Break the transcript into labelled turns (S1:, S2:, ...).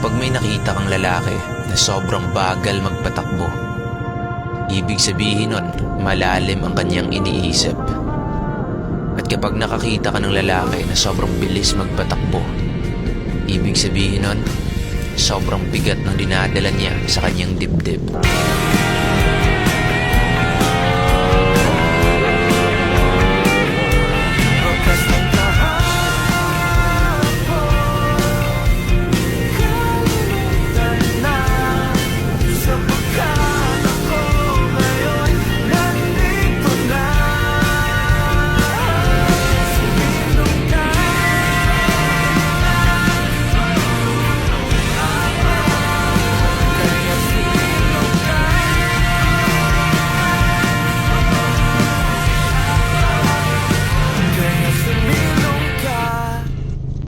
S1: Kapag may nakita kang lalaki na sobrang bagal magpatakbo, ibig sabihin nun, malalim ang kanyang iniisip. At kapag nakakita ka ng lalaki na sobrang bilis magpatakbo, ibig sabihin nun, sobrang bigat ng dinadala niya sa kanyang dibdib.